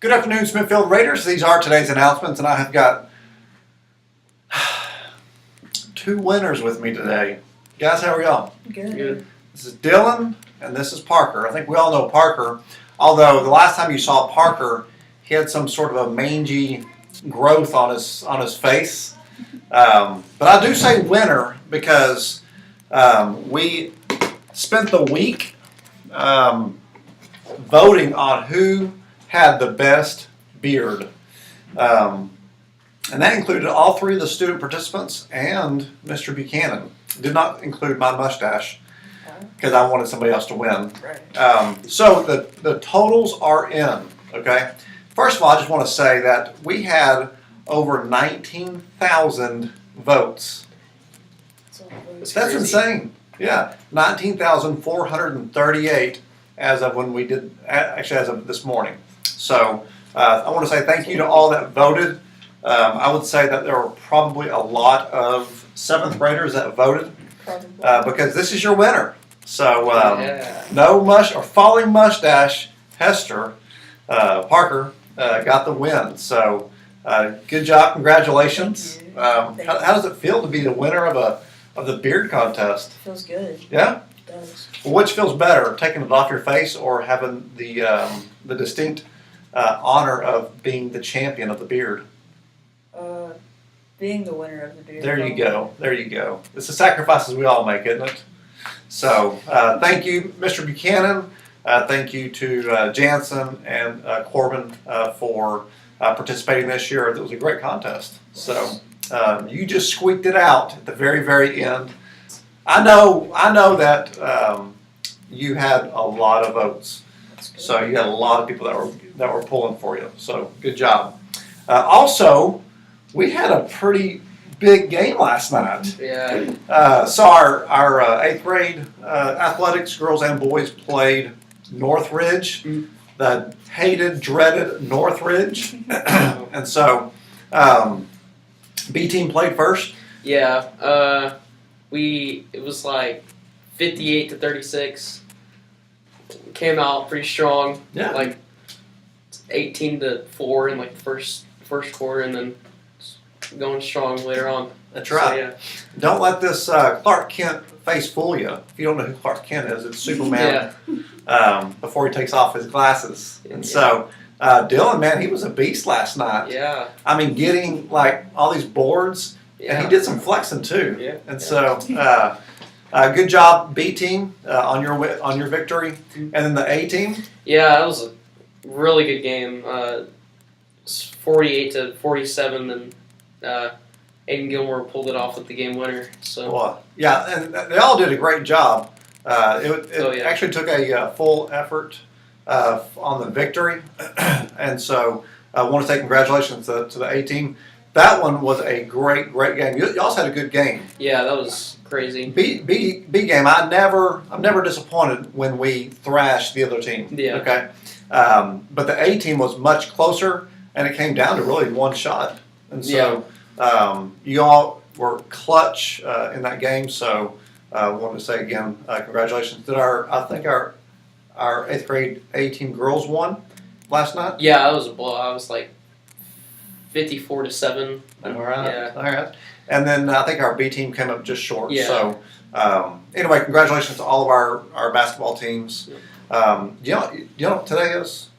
Good afternoon, Smithfield Raiders. These are today's announcements, and I have got two winners with me today. Guys, how are y'all? Good. This is Dylan, and this is Parker. I think we all know Parker, although the last time you saw Parker, he had some sort of a mangy growth on his face. But I do say winner because we spent the week voting on who had the best beard. And that included all three of the student participants and Mr. Buchanan. Did not include my mustache because I wanted somebody else to win. Right. So the totals are in, okay? First of all, I just want to say that we had over 19,000 votes. That's crazy. insane. Yeah, 19,438 as of when we did, actually as of this morning. So I want to say thank you to all that voted. I would say that there were probably a lot of 7th graders that voted because this is your winner. So no falling mustache, Hester Parker got the win. So good job, congratulations. How does it feel to be the winner of the beard contest? Feels good. Yeah. It does. Well, which feels better, taking it off your face or having the distinct honor of being the champion of the beard? Being the winner of the beard. There you go. There you go. It's the sacrifices we all make, isn't it? So thank you, Mr. Buchanan. Thank you to Jansen and Corbin for participating this year. It was a great contest. So you just squeaked it out at the very, very end. I know that you had a lot of votes. So you got a lot of people that were pulling for you. So good job. Also, we had a pretty big game last night. Yeah. So our 8th grade athletics, girls and boys, played Northridge, the hated, dreaded Northridge. And so B team played first. Yeah. It was like 58-36. Came out pretty strong. Yeah. Like 18-4 in like the first quarter, and then going strong later on. That's right. So, yeah. Don't let this Clark Kent face fool you. If you don't know who Clark Kent is, it's Superman before he takes off his glasses. And so Dylan, man, he was a beast last night. Yeah. I mean, getting like all these boards, and he did some flexing too. Yeah. And so good job, B team, on your victory. And then the A team. Yeah, it was a really good game. 48-47, and Aiden Gilmore pulled it off with the game winner. So Well, yeah, and they all did a great job. It actually took a full effort on the victory, and so I want to say congratulations to the A team. That one was a great game. You also had a good game. yeah, that was crazy. B game. I'm never disappointed when we thrash the other team. Yeah. Okay. But the A team was much closer, and it came down to really one shot. And so you all were clutch in that game. So I want to say again, congratulations. I think our 8th grade A team girls won last night. Yeah, it was a blow. I was like 54-7. All right. Yeah. All right. And then I think our B team came up just short. Yeah. So anyway, congratulations to all of our basketball teams. Do you know what today is?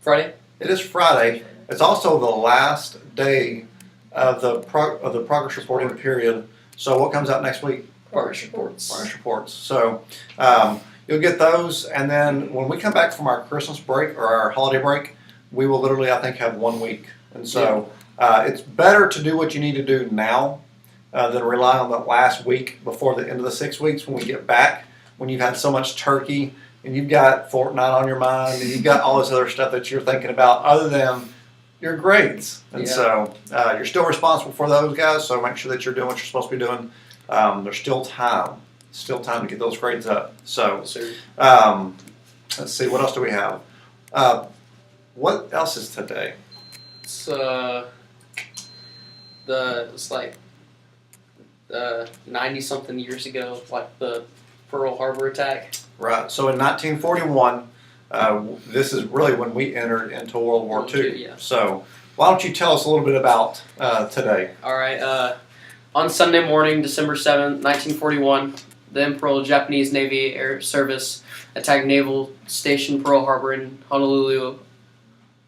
Friday? It is Friday. It's also the last day of the progress reporting period. So what comes out next week? Progress reports. Progress reports. So you'll get those, and then when we come back from our Christmas break or our holiday break, we will literally, I think, have 1 week. And so it's better to do what you need to do now than rely on that last week before the end of the 6 weeks when we get back, when you've had so much turkey and you've got Fortnite on your mind and you've got all this other stuff that you're thinking about other than your grades. And so you're still responsible for those guys, so make sure that you're doing what you're supposed to be doing. There's still time to get those grades up. So let's see, what else do we have? What else is today? It's like 90-something years ago, like the Pearl Harbor attack. Right. So in 1941, this is really when we entered into World War World War II. II, yeah. So why don't you tell us a little bit about today? All right. On Sunday morning, December 7th, 1941, the Imperial Japanese Navy Air Service attacked Naval Station Pearl Harbor in Honolulu,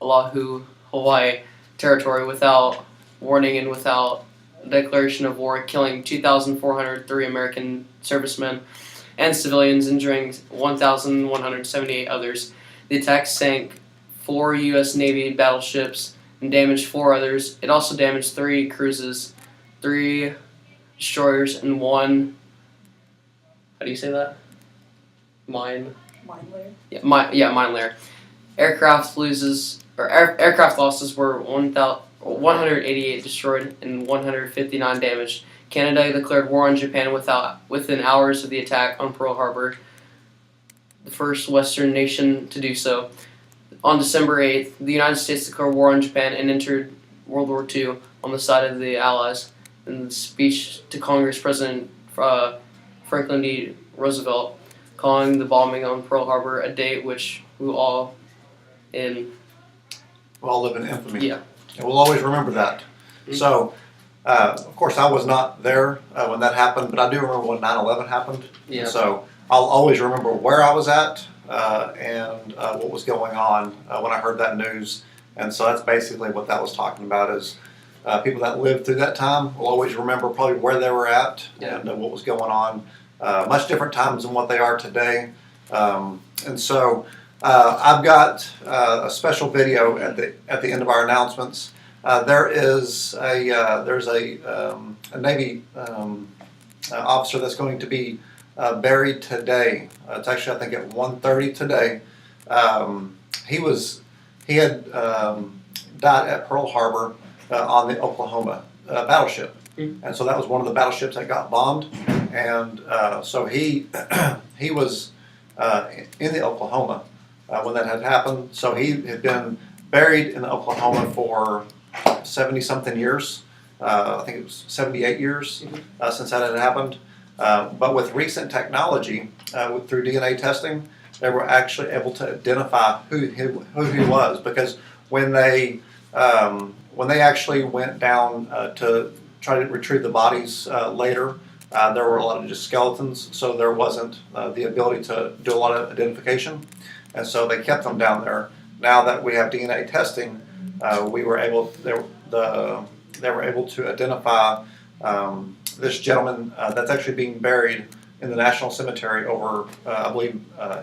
Oahu, Hawaii territory without warning and without declaration of war, killing 2,403 American servicemen and civilians, injuring 1,178 others. The attack sank 4 U.S. Navy battleships and damaged 4 others. It also damaged 3 cruisers, 3 destroyers, and 1. How do you say that? Mine. Mine layer. Mine layer. Aircraft losses were 188 destroyed and 159 damaged. Canada declared war on Japan within hours of the attack on Pearl Harbor, the first Western nation to do so. On December 8th, the United States declared war on Japan and entered World War II on the side of the Allies. In the speech to Congress, President Franklin D. Roosevelt calling the bombing on Pearl Harbor a date which we all We all live in infamy. Yeah. And we'll always remember that. Mhm. So, of course, I was not there when that happened, but I do remember when 9/11 happened. Yeah. So I'll always remember where I was at and what was going on when I heard that news. And so that's basically what that was talking about is people that lived through that time will always remember probably where they were at Yeah. and what was going on. Much different times than what they are today. And so I've got a special video at the end of our announcements. There's a Navy officer that's going to be buried today. It's actually I think at 1:30 today. He had died at Pearl Harbor on the Oklahoma battleship, and so that was one of the battleships that got bombed, and so he he was in the Oklahoma when that had happened. So he had been buried in Oklahoma for 70-something years. I think it was 78 years since that had happened. But with recent technology, through DNA testing, they were actually able to identify who he was, because when they actually went down to try to retrieve the bodies later, there were a lot of just skeletons, so there wasn't the ability to do a lot of identification, and so they kept them down there. Now that we have DNA testing, they were able to identify this gentleman that's actually being buried in the National Cemetery over, I believe,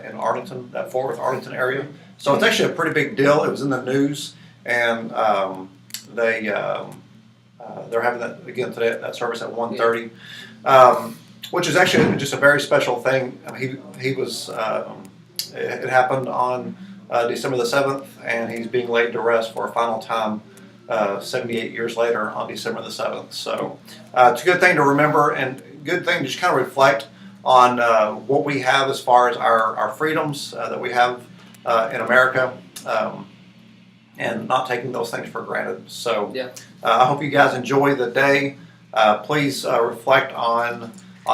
in Arlington, that Fort Worth, Arlington area. So it's actually a pretty big deal. It was in the news, and they're having that again today, that service at 1:30, which is actually just a very special thing. He was. It happened on December the 7th, and he's being laid to rest for a final time 78 years later on December the 7th. So it's a good thing to remember, and good thing to just kind of reflect on what we have as far as our freedoms that we have in America, and not taking those things for granted. So Yeah. I hope you guys enjoy the day. Please reflect on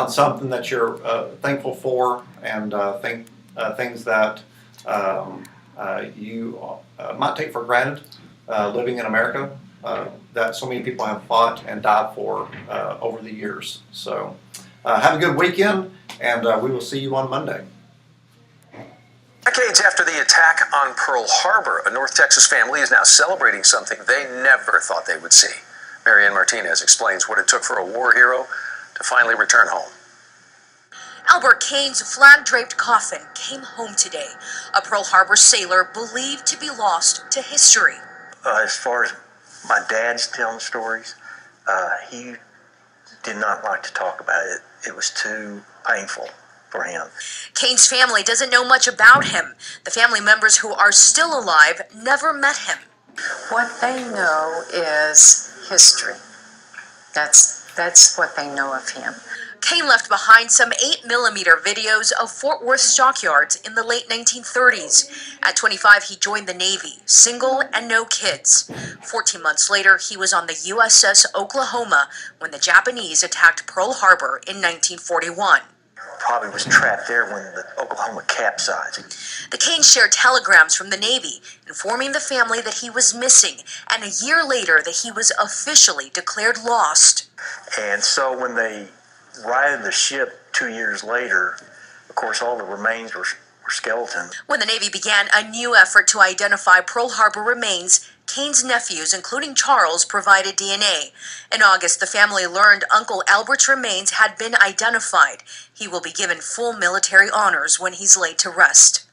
something that you're thankful for, and think things that you might take for granted living in America, that so many people have fought and died for over the years. So have a good weekend, and we will see you on Monday. Decades after the attack on Pearl Harbor, a North Texas family is now celebrating something they never thought they would see. Marianne Martinez explains what it took for a war hero to finally return home. Albert Kane's flag-draped coffin came home today. A Pearl Harbor sailor believed to be lost to history. As far as my dad's telling stories, he did not like to talk about it. It was too painful for him. Kane's family doesn't know much about him. The family members who are still alive never met him. What they know is history. That's what they know of him. Kane left behind some 8mm videos of Fort Worth stockyards in the late 1930s. At 25, he joined the Navy, single and no kids. 14 months later, he was on the USS Oklahoma when the Japanese attacked Pearl Harbor in 1941. Probably was trapped there when the Oklahoma capsized. The Canes shared telegrams from the Navy informing the family that he was missing, and a year later that he was officially declared lost. And so when they righted the ship 2 years later, of course, all the remains were skeletons. When the Navy began a new effort to identify Pearl Harbor remains, Kane's nephews, including Charles, provided DNA. In August, the family learned Uncle Albert's remains had been identified. He will be given full military honors when he's laid to rest.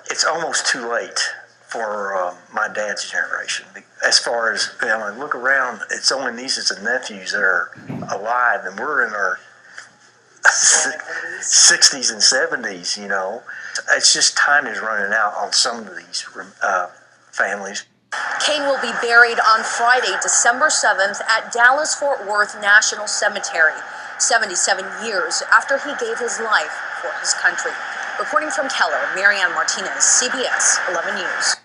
It's almost too late for my dad's generation. As far as, I look around, it's only nieces and nephews that are alive, and we're in our 60s and 70s, you know. It's just time is running out on some of these families. Kane will be buried on Friday, December 7th at Dallas-Fort Worth National Cemetery, 77 years after he gave his life for his country. Reporting from Keller, Marianne Martinez, CBS 11 News.